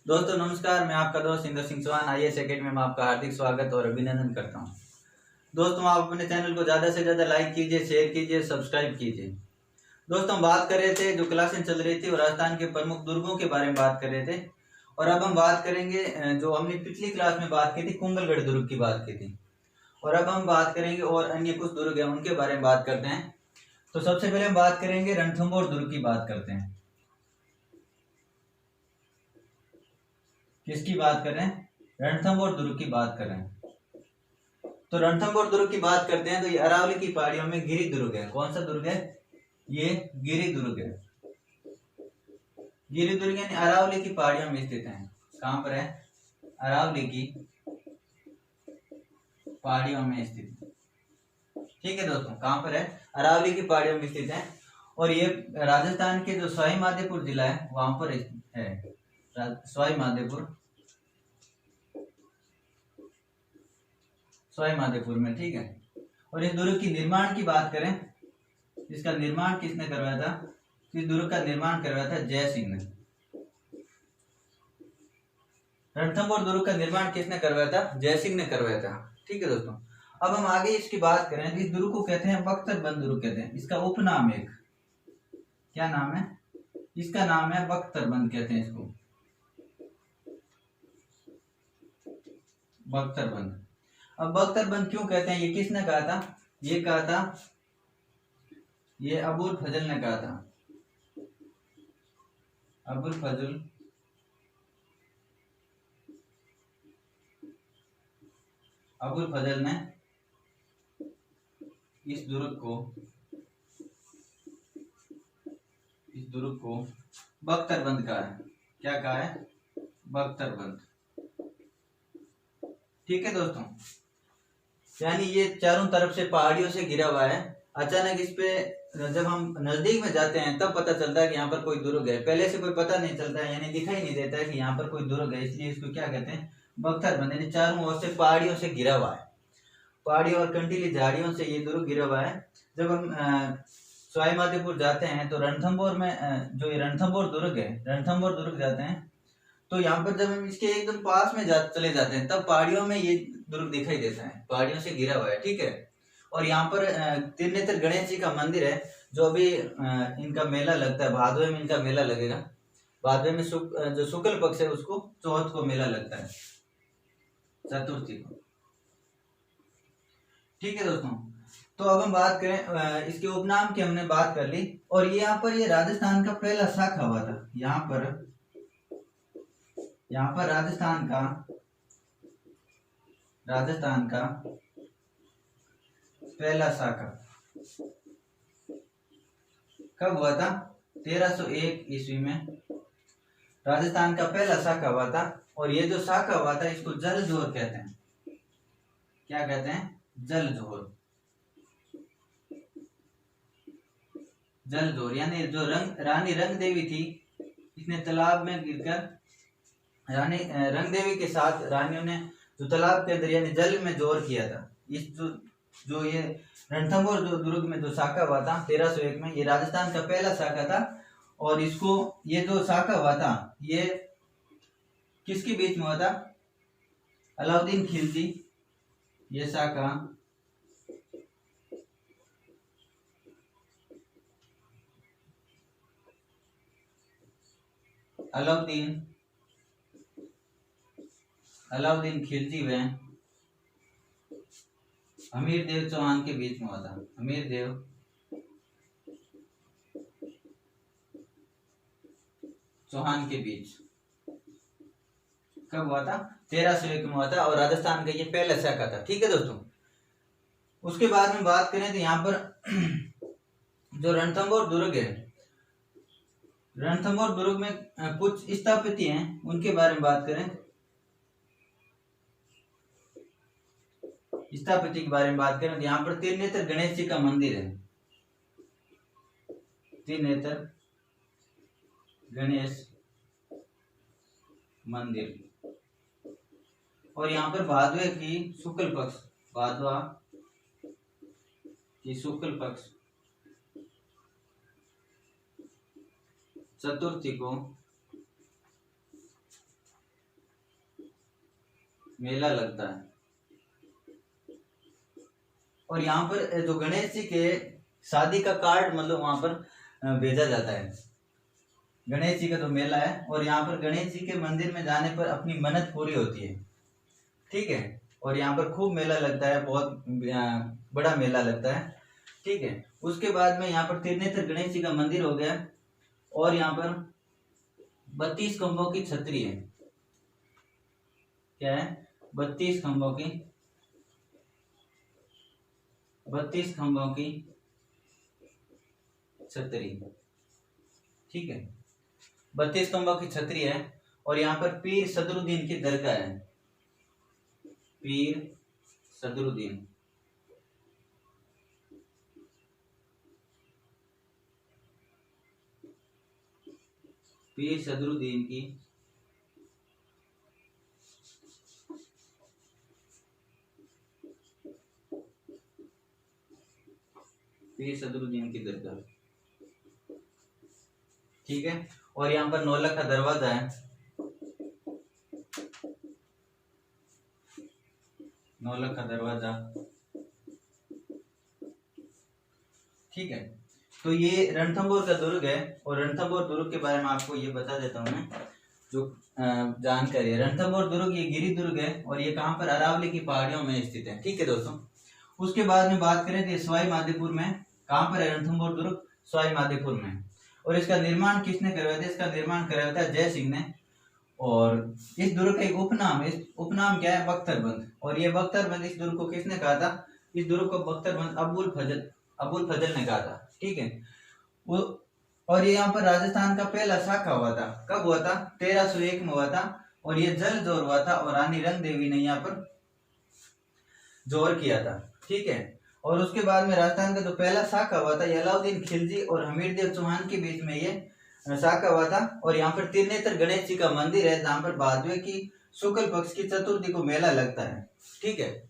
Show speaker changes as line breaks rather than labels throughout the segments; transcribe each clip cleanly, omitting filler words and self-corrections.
दोस्तों नमस्कार, मैं आपका दोस्त इंदर सिंह चौहान आईएएस एकेडमी में आपका हार्दिक स्वागत और अभिनंदन करता हूं। दोस्तों आप अपने चैनल को ज़्यादा से ज़्यादा लाइक कीजिए, शेयर कीजिए, सब्सक्राइब कीजिए। दोस्तों हम बात कर रहे थे, जो क्लासें चल रही थी और राजस्थान के प्रमुख दुर्गों के बारे में बात कर रहे थे। और अब हम बात करेंगे, जो हमने पिछली क्लास में बात की थी, कुंभलगढ़ दुर्ग की बात की थी। और अब हम बात करेंगे और अन्य कुछ दुर्ग हैं उनके बारे में बात करते हैं। तो सबसे पहले हम बात करेंगे रणथंभौर दुर्ग की बात करते हैं। किसकी बात कर रहे हैं? रणथंभौर दुर्ग की बात कर रहे हैं। तो रणथंभौर दुर्ग की बात करते हैं तो ये अरावली की पहाड़ियों में गिरि दुर्ग है। कौन सा दुर्ग है? ये गिरि दुर्ग है। गिरि दुर्ग यानी अरावली की पहाड़ियों में स्थित है। कहां पर है? अरावली की पहाड़ियों में स्थित है। ठीक है दोस्तों, कहां पर है? अरावली की पहाड़ियों में स्थित है। और ये राजस्थान के जो सवाई माधोपुर जिला है वहां पर है। सवाई माधोपुर में, ठीक है। और इस दुर्ग की निर्माण की बात करें, इसका निर्माण किसने करवाया था? इस दुर्ग का निर्माण करवाया था जय सिंह ने। रणथंभौर दुर्ग का निर्माण किसने करवाया था? जय सिंह ने करवाया था। ठीक है दोस्तों, अब हम आगे इसकी बात करें। इस दुर्ग को कहते हैं बख्तरबंद दुर्ग कहते हैं। इसका उपनाम एक क्या नाम है? इसका नाम है बख्तरबंद कहते हैं इसको, बख्तरबंद। अब बख्तरबंद क्यों कहते हैं? ये किसने कहा था? ये कहा था, ये अबुल फजल ने कहा था। अबुल फजल ने इस दुर्ग को बख्तरबंद कहा है। क्या कहा है? बख्तरबंद। ठीक है दोस्तों, यानी ये चारों तरफ से पहाड़ियों से घिरा हुआ है। अचानक इस पे जब हम नजदीक में जाते हैं तब पता चलता है कि यहाँ पर कोई दुर्ग है। पहले से कोई पता नहीं चलता है, यानी दिखाई नहीं देता है कि यहाँ पर कोई दुर्ग है। इसलिए इसको क्या कहते हैं? बख्तरबंद। यानी चारों ओर से पहाड़ियों से घिरा हुआ है। पहाड़ियों और कंटीली झाड़ियों से ये दुर्ग घिरा हुआ है। जब हम सवाई माधोपुर जाते हैं तो रणथंभौर में जो ये रणथंभौर दुर्ग है, रणथंभौर दुर्ग जाते हैं तो यहाँ पर जब हम इसके एकदम पास में चले जाते हैं तब पहाड़ियों में ये दुर्ग दिखाई देता है। पहाड़ियों से घिरा हुआ है, ठीक है। और यहाँ पर त्रिनेत्र गणेश जी का मंदिर है, जो अभी इनका मेला लगता है। भादवे में इनका मेला लगेगा। भादवे में जो शुक्ल पक्ष है उसको चौथ को मेला लगता है, चतुर्थी को। ठीक है दोस्तों, तो अब हम बात करें इसके उपनाम की। हमने बात कर ली। और ये यहाँ पर ये राजस्थान का पहला शाखा हुआ था। यहाँ पर राजस्थान का पहला शाखा कब हुआ था? 1301 ईस्वी में राजस्थान का पहला शाखा हुआ था। और ये जो शाखा हुआ था इसको जलझोर कहते हैं। क्या कहते हैं? जलझोर। यानी जो रानी रंग देवी थी, इसने तालाब में गिरकर रानी रंग देवी के साथ रानियों ने जो तालाब के अंदर यानी जल में जोर किया था। इस जो ये रणथंभौर जो दुर्ग में जो शाखा हुआ था 1301 में, ये राजस्थान का पहला शाखा था। और इसको ये जो शाखा हुआ था ये किसके बीच में हुआ था? अलाउद्दीन खिलजी। ये शाखा अलाउद्दीन खिलजी व हमीर देव चौहान के बीच में हुआ था। हमीर देव चौहान के बीच कब हुआ था? 1301 में हुआ था। और राजस्थान का ये पहला शाखा था। ठीक है दोस्तों, उसके बाद में बात करें तो यहाँ पर जो रणथंभौर दुर्ग है, रणथंभौर दुर्ग में कुछ स्थापत्य हैं, उनके बारे में बात करें। स्थापत्य के बारे में बात करें तो यहाँ पर त्रिनेत्र गणेश जी का मंदिर है। त्रिनेत्र गणेश मंदिर। और यहाँ पर भादवे की शुक्ल पक्ष चतुर्थी को मेला लगता है। और यहाँ पर जो गणेश जी के शादी का कार्ड मतलब वहां पर भेजा जाता है, गणेश जी का जो मेला है। और यहाँ पर गणेश जी के मंदिर में जाने पर अपनी मन्नत पूरी होती है, ठीक है। और यहाँ पर खूब मेला लगता है, बहुत बड़ा मेला लगता है, ठीक है। उसके बाद में यहाँ पर त्रिनेत्र गणेश जी का मंदिर हो गया। और यहाँ पर 32 खंभों की छतरी है। क्या है? 32 खंभों की 32 खंभों की छतरी, ठीक है। 32 खंभों की छतरी है। और यहाँ पर पीर सदरुद्दीन की दरगाह है, पीर सदरुद्दीन। पीर सदरुद्दीन की पीर सदरुद्दीन की दरगाह, ठीक है। और यहाँ पर नौलख का दरवाजा है, नौलख का दरवाजा, ठीक है। तो ये रणथंभौर का दुर्ग है। और रणथंभौर दुर्ग के बारे में आपको ये बता देता हूँ मैं, जो जानकारी है। रणथंभौर दुर्ग ये गिरी दुर्ग है और ये कहाँ पर, अरावली की पहाड़ियों में स्थित है, ठीक है दोस्तों। उसके बाद में बात करें तो सवाई माधोपुर में, कहाँ पर है रणथंभौर दुर्ग? सवाई माधोपुर में। और इसका निर्माण किसने करवाया था? इसका निर्माण करवाया था जय सिंह ने। और इस दुर्ग का एक उपनाम, इस उपनाम क्या है? बख्तरबंद। और ये बख्तरबंद, इस दुर्ग को किसने कहा था? इस दुर्ग को बख्तरबंद अबुल फजल ने कहा था, ठीक है। वो और ये यहाँ पर राजस्थान का पहला शाखा हुआ था। कब हुआ था? 1301 में हुआ था। और ये जल जोर हुआ था और रानी रंग देवी ने यहाँ पर जोर किया था, ठीक है। और उसके बाद में राजस्थान का जो पहला शाखा हुआ था, ये अलाउद्दीन खिलजी और हमीरदेव चौहान के बीच में ये शाखा हुआ था। और यहाँ पर त्रिनेत्र गणेश जी का मंदिर है, जहाँ पर भादवे की शुक्ल पक्ष की चतुर्थी को मेला लगता है, ठीक है।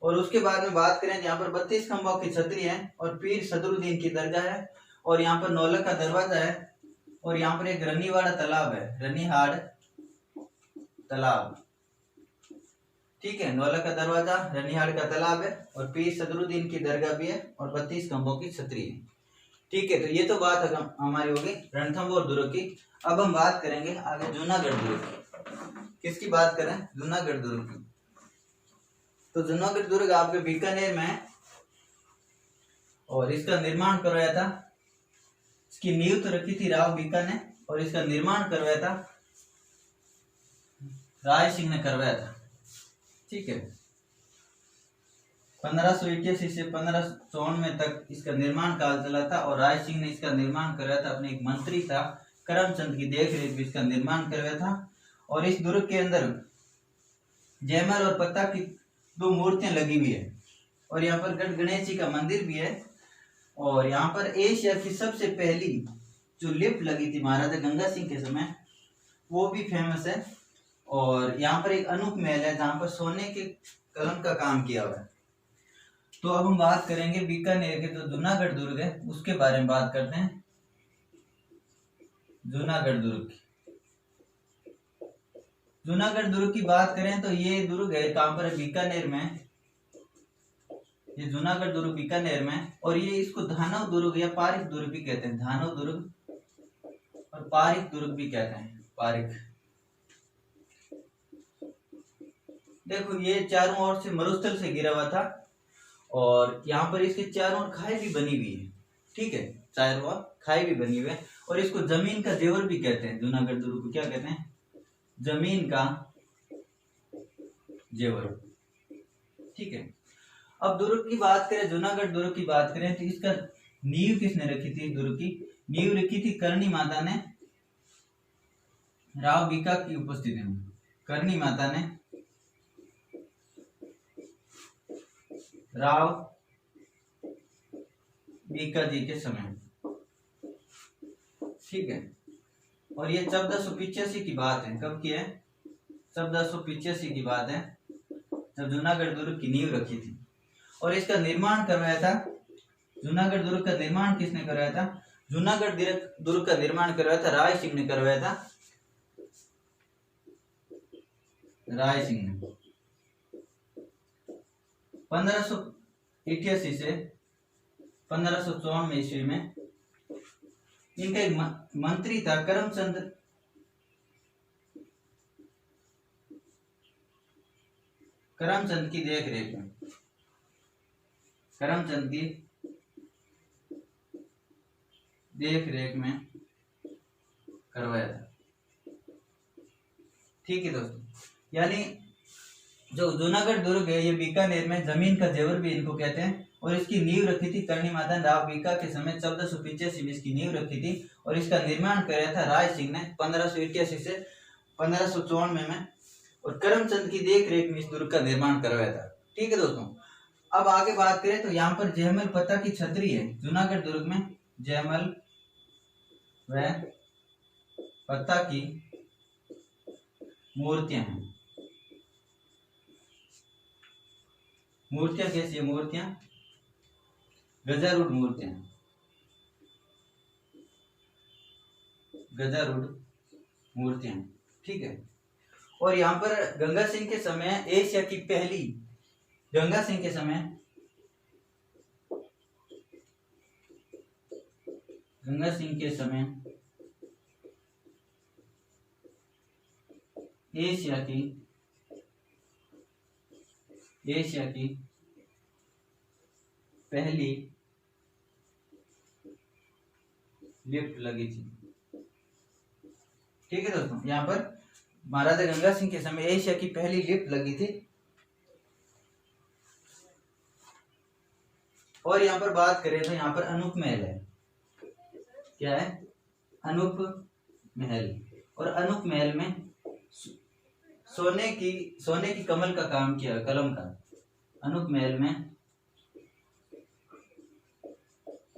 और उसके बाद में बात करें, यहाँ पर 32 खंभों की छतरी है और पीर सदरुद्दीन की दरगाह है। और यहाँ पर नौलख का दरवाजा है। और यहाँ पर एक रनीवाड़ा तालाब है, रनीहाड़ तालाब, ठीक है। नौलख का दरवाजा, रनीहाड़ का तालाब है और पीर सदरुद्दीन की दरगाह भी है और 32 खंभों की छतरी है, ठीक है। तो ये तो बात हमारी होगी रणथंभौर दुर्ग की। अब हम बात करेंगे आगे जूनागढ़ दुर्ग की। किसकी बात करें? जूनागढ़ दुर्ग की। तो जूनागढ़ दुर्ग आपके बीकानेर में है और इसका निर्माण करवाया था, इसकी नींव तो रखी थी राव बीका ने और इसका निर्माण करवाया था राय सिंह ने करवाया था, ठीक है। 1581 से 1594 तक इसका निर्माण काल चला था और राय सिंह ने इसका निर्माण करवाया था। अपने एक मंत्री था करमचंद की देखरेख में इसका निर्माण करवाया था। और इस दुर्ग के अंदर जयमल और पत्ता की 2 मूर्तियां लगी हुई है। और यहाँ पर गढ़ गणेश जी का मंदिर भी है। और यहाँ पर एशिया की सबसे पहली जो लिफ्ट लगी थी महाराजा गंगा सिंह के समय, वो भी फेमस है। और यहाँ पर एक अनूप महल है जहाँ पर सोने के कलम का काम किया हुआ है। तो अब हम बात करेंगे बीकानेर के जो जूनागढ़ दुर्ग है उसके बारे में बात करते हैं। जूनागढ़ दुर्ग की, जूनागढ़ दुर्ग की बात करें तो ये दुर्ग है कहाँ पर है? बीकानेर में। ये जूनागढ़ दुर्ग बीकानेर में। और ये इसको धानव दुर्ग या पारिक दुर्ग भी कहते हैं, धानव दुर्ग और पारिक दुर्ग भी कहते हैं, पारिक। देखो ये चारों ओर से मरुस्थल से घिरा हुआ था और यहाँ पर इसके चारों ओर खाई भी बनी हुई है, ठीक है। चारों ओर खाई भी बनी हुई है और इसको जमीन का जेवर भी कहते हैं। जूनागढ़ दुर्ग को क्या कहते हैं? जमीन का जेवर, ठीक है। अब दुर्ग की बात करें, जूनागढ़ दुर्ग की बात करें तो इसका नींव किसने रखी थी? दुर्ग की नींव रखी थी करणी माता ने, राव बीका की उपस्थिति में। करणी माता ने राव बीका जी के समय, ठीक है। और ये 1485 की बात है। कब की है? 1485 की बात है जब जूनागढ़ दुर्ग की नींव रखी थी। और इसका निर्माण करवाया था, जूनागढ़ दुर्ग का निर्माण किसने करवाया था? जूनागढ़ दुर्ग का निर्माण करवाया था राय सिंह ने करवाया था, राय सिंह ने। 1588 से 1554 ईस्वी में इनका एक मंत्री था करमचंद की देख रेख में, करमचंद की देख रेख में करवाया था। ठीक है दोस्तों, यानी जो जूनागढ़ दुर्ग है ये बीकानेर में जमीन का जेवर भी इनको कहते हैं, और इसकी नींव रखी थी करणी माता राव बीका के समय 1485 में इसकी नींव रखी थी, और इसका निर्माण कराया था राय सिंह ने 1588 से 1554 में, और करमचंद की देख रेख में इस दुर्ग का निर्माण करवाया था। ठीक है दोस्तों, अब आगे बात करें तो यहाँ पर जयमल पत्ता की छतरी है जूनागढ़ दुर्ग में, जयमल व पत्ता की मूर्तियां हैं। मूर्तियां कैसी है? मूर्तियां गजारूढ़ मूर्तियां, गजारूढ़ मूर्तियां। ठीक है, और यहाँ पर गंगा सिंह के समय एशिया की पहली, गंगा सिंह के समय एशिया की पहली लिफ्ट लगी थी। ठीक है दोस्तों, यहाँ पर महाराजा गंगा सिंह के समय एशिया की पहली लिफ्ट लगी थी। और यहाँ पर बात करें तो यहाँ पर अनूप महल है। क्या है? अनूप महल, और अनूप महल में सोने की कमल का काम किया, कलम का। अनूप महल में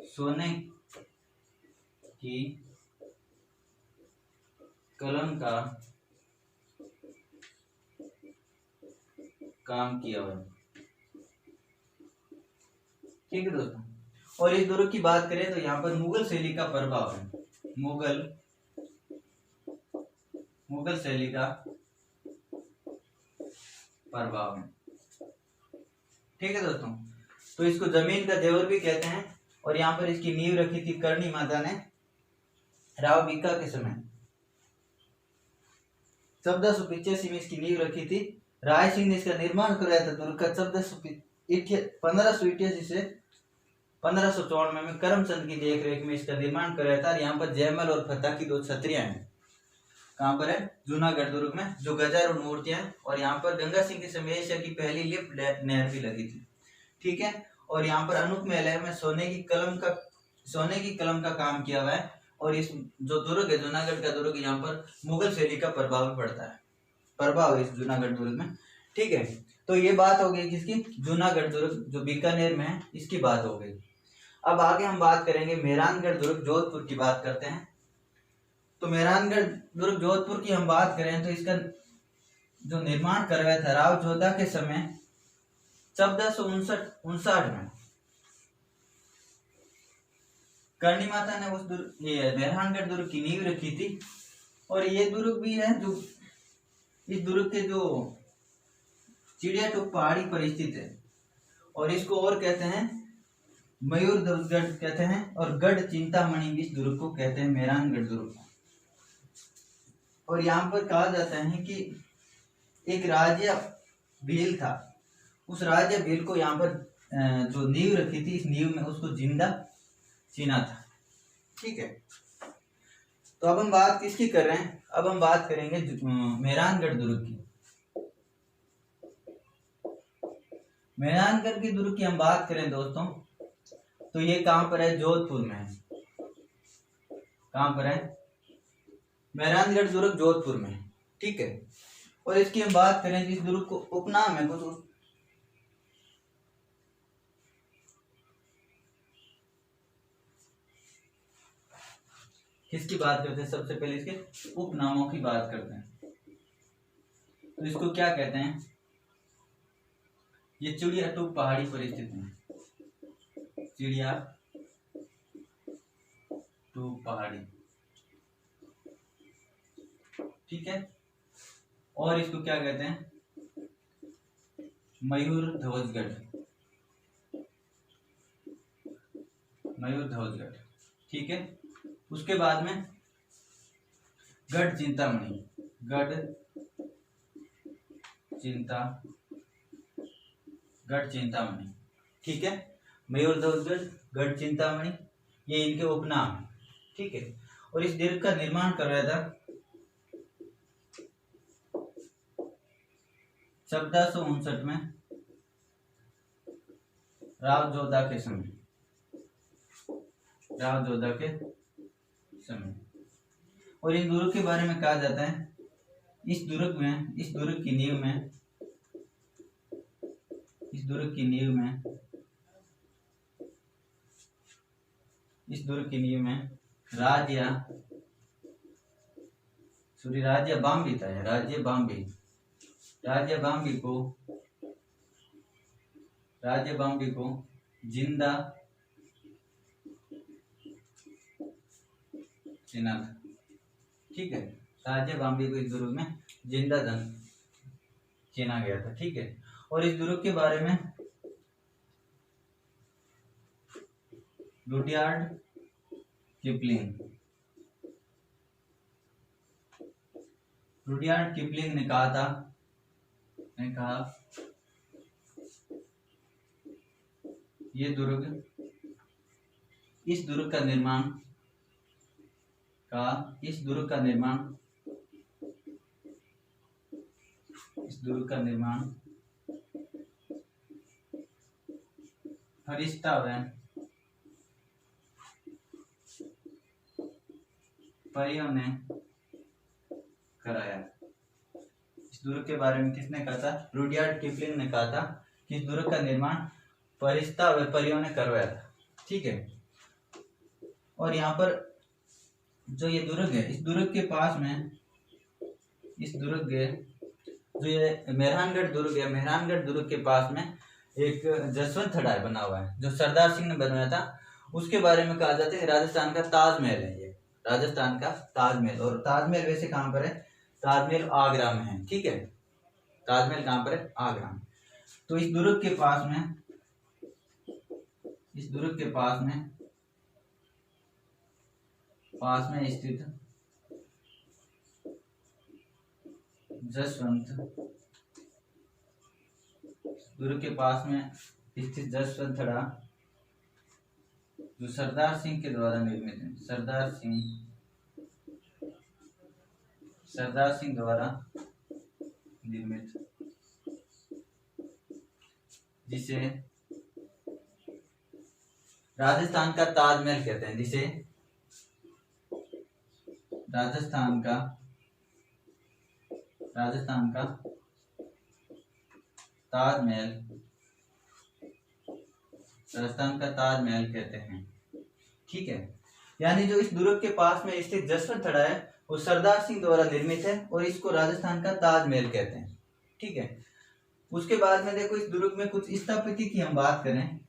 सोने की कलम का काम किया हुआ। ठीक है दोस्तों, और इस दुर्ग की बात करें तो यहाँ पर मुगल शैली का प्रभाव है, मुगल शैली का प्रभाव है। ठीक है दोस्तों, तो इसको जमीन का जेवर भी कहते हैं, और यहाँ पर इसकी नींव रखी थी करणी माता ने राव बीका के समय 1485 में इसकी नींव रखी थी। राय सिंह ने इसका निर्माण कराया था दुर्ग का 1588 से 1554 में करमचंद की देख रेख में इसका निर्माण कराया था। यहाँ पर जयमल और फत्ता की दो छतरियां हैं। कहाँ पर है? जूनागढ़ दुर्ग में, जो गजारूढ़ मूर्तियां हैं, और यहाँ पर गंगा सिंह के समय एशिया की पहली लिफ्ट नहर भी लगी थी। ठीक है, और यहाँ पर अनूप महल में सोने की कलम का काम किया हुआ है, और इस जो दुर्ग है जूनागढ़ का दुर्ग, यहाँ पर मुगल शैली का प्रभाव भी पड़ता है, प्रभाव है इस जूनागढ़ दुर्ग में। ठीक है, तो ये बात हो गई किसकी? जूनागढ़ दुर्ग जो बीकानेर में है, इसकी बात हो गई। अब आगे हम बात करेंगे मेहरानगढ़ दुर्ग जोधपुर की बात करते हैं। तो मेहरानगढ़ दुर्ग जोधपुर की हम बात करें तो इसका जो निर्माण करवाया था राव जोधा के समय 1459 में करणी माता ने उस मेहरानगढ़ दुर्ग की नींव रखी थी। और ये दुर्ग भी है जो इस दुर्ग के जो चिड़िया टोप पहाड़ी पर स्थित है, और इसको और कहते हैं मयूर ध्वजगढ़ कहते हैं, और गढ़ चिंतामणि भी इस दुर्ग को कहते हैं, मेहरानगढ़ दुर्ग को। और यहाँ पर कहा जाता है कि एक राजा भील था, उस राजा भील को यहाँ पर जो नींव रखी थी, इस नींव में उसको जिंदा चीना था। ठीक है, तो अब हम बात किसकी कर रहे हैं? अब हम बात करेंगे मेहरानगढ़ दुर्ग की। मेहरानगढ़ की दुर्ग की हम बात करें दोस्तों, तो ये कहां पर है? जोधपुर में है। कहां पर है? मेहरानगढ़ दुर्ग जोधपुर में। ठीक है, और इसकी हम बात करें जिस दुर्ग को उपनाम है कुछ, किसकी बात करते हैं? सबसे पहले इसके उपनामों की बात करते हैं। तो इसको क्या कहते हैं? ये चिड़िया टोप पहाड़ी पर स्थित है, चिड़िया टोप पहाड़ी। ठीक है, और इसको क्या कहते हैं? मयूर ध्वजगढ़। मयूर ध्वजगढ़, ठीक है। उसके बाद में गढ़ चिंतामणि, गढ़ चिंतामणि, ठीक है। मयूर ध्वजगढ़, गढ़ चिंतामणि, ये इनके उपनाम है, ठीक है। और इस दुर्ग का निर्माण करवाया था 1459 में राव जोधा के समय, और इन दुर्ग के बारे में कहा जाता है, इस दुर्ग की नींव में राज्य बाम्बी था, राज्य बाम्बी को जिंदा चीना था, ठीक है। राज्य बाम्बी को इस दुर्ग में जिंदा चीना गया था, ठीक है। और इस दुर्ग के बारे में रुडयार्ड किपलिंग ने कहा इस दुर्ग का निर्माण फरिश्ता व परियों ने कराया। इस दुर्ग के बारे में किसने कहा था? रुडयार्ड किपलिंग ने कहा था कि इस दुर्ग का निर्माण फरिश्ता व परियों ने करवाया था, ठीक है। और यहाँ पर जो ये दुर्ग है, इस दुर्ग के पास में जो ये मेहरानगढ़ दुर्ग के पास में एक जसवंत थड़ा बना हुआ है, जो सरदार सिंह ने बनवाया था। उसके बारे में कहा जाता है कि राजस्थान का ताजमहल है ये, राजस्थान का ताजमहल। और ताजमहल वैसे कहाँ पर है? ताजमहल आगरा में है, ठीक है। ताजमहल कहाँ पर है? आगरा में। तो इस दुर्ग के पास में स्थित जसवंत थड़ा जो सरदार सिंह के द्वारा निर्मित है, सरदार सिंह द्वारा निर्मित, जिसे राजस्थान का ताजमहल कहते हैं, जिसे राजस्थान का ताजमहल कहते हैं, ठीक है। यानी जो इस दुर्ग के पास में स्थित जसवंत थड़ा है वो सरदार सिंह द्वारा निर्मित है और इसको राजस्थान का ताजमहल कहते हैं, ठीक है। उसके बाद में देखो, इस दुर्ग में कुछ स्थापत्य की हम बात करें,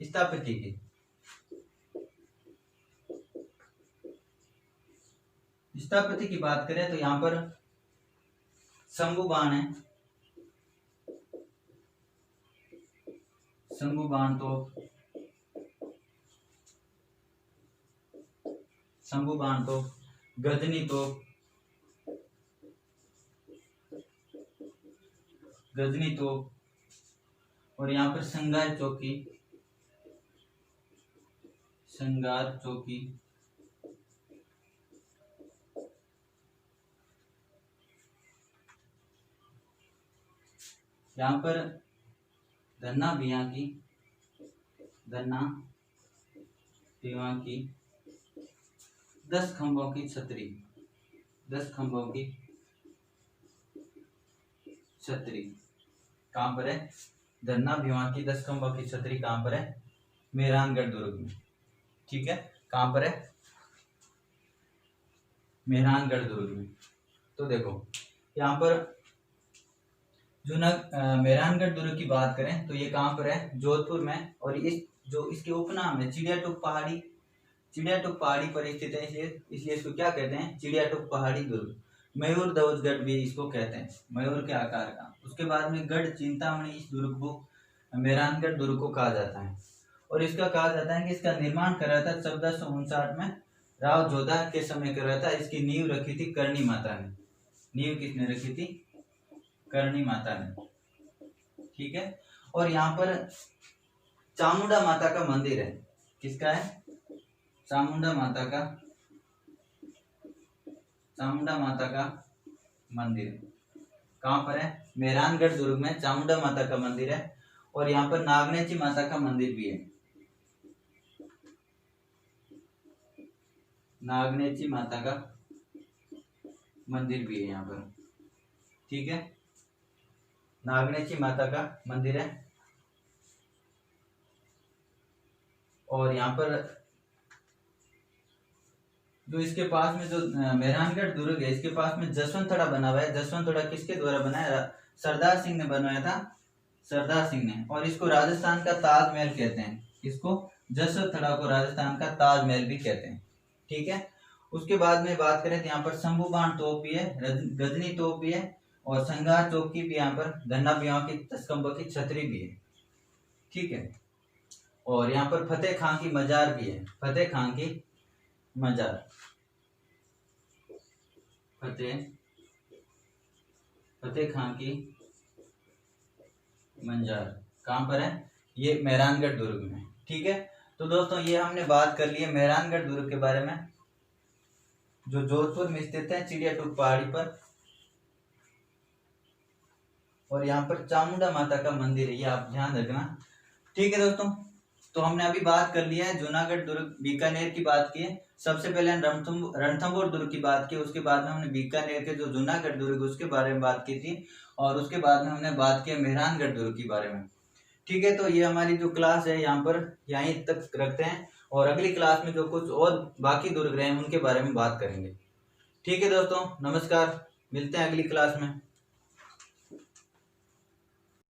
स्थापत्य की बात करें तो यहाँ पर शंभू बाण है, गजनी तोप, और यहाँ पर संगार चौकी, यहाँ पर धन्ना भिया की 10 खंभों की छतरी, कहाँ पर है? धन्ना भिवा की 10 खंभों की छतरी कहाँ पर है? मेहरानगढ़ दुर्ग में, ठीक है। कहाँ पर है? मेहरानगढ़ दुर्ग में। तो देखो यहाँ पर जो मेहरानगढ़ दुर्ग की बात करें तो ये कहाँ पर है? जोधपुर में। और इसके उपनाम है चिड़ियाटुक पहाड़ी पर स्थित है, इसलिए इसको क्या कहते हैं? चिड़ियाटुक पहाड़ी दुर्ग। मयूर ध्वजगढ़ भी इसको कहते हैं, मयूर के आकार का। उसके बाद में गढ़ चिंतामणि, इस दुर्ग को मेहरानगढ़ दुर्ग को कहा जाता है। और इसका कहा जाता है कि इसका निर्माण करा था 1459 में राव जोधा के समय करा था। इसकी नींव रखी थी करणी माता ने। नींव किसने रखी थी? करणी माता ने। ठीक है। और यहाँ पर चामुंडा माता का मंदिर है। किसका है? चामुंडा माता का मंदिर कहाँ पर है? मेहरानगढ़ दुर्ग में चामुंडा माता का मंदिर है। और यहाँ पर नागनेची माता का मंदिर भी है। नागनेची माता का मंदिर भी है यहाँ पर। ठीक है, नागनेची माता का मंदिर है। और यहाँ पर जो इसके पास में जो मेहरानगढ़ दुर्ग है, इसके पास में जसवंतड़ा बना हुआ है। जसवंतड़ा किसके द्वारा बनाया? सरदार सिंह ने बनवाया था, सरदार सिंह ने। और इसको राजस्थान का ताजमहल कहते हैं। इसको जसवंतड़ा को राजस्थान का ताजमहल भी कहते हैं। ठीक है। उसके बाद में बात करें तो यहाँ पर शंभुबाण तोप भी है, गजनी तोप भी है, और संगार चौकी भी यहाँ पर, धन्ना बियाव की तस्कंबा की छतरी भी है। ठीक है। और यहाँ पर फतेह खां की मजार भी है। फतेह खां की मजार, फतेह खां की मंजार कहाँ पर है? ये मेहरानगढ़ दुर्ग में। ठीक है। तो दोस्तों ये हमने बात कर ली है मेहरानगढ़ दुर्ग के बारे में, जो जोधपुर में स्थित है चिड़ियाटूप पहाड़ी पर। और यहाँ पर चामुंडा माता का मंदिर है, ये आप ध्यान रखना। ठीक है दोस्तों, तो हमने अभी बात कर लिया है जूनागढ़ दुर्ग, बीकानेर की बात की है। सबसे पहले रणथंभौर दुर्ग की बात की, उसके बाद में हमने बीकानेर के जो जूनागढ़ दुर्ग उसके बारे में बात की थी, और उसके बाद में हमने बात की मेहरानगढ़ दुर्ग के बारे में। ठीक है। तो ये हमारी जो क्लास है यहाँ पर यहीं तक रखते हैं, और अगली क्लास में जो कुछ और बाकी दुर्ग रहे हैं उनके बारे में बात करेंगे। ठीक है दोस्तों, नमस्कार, मिलते हैं अगली क्लास में।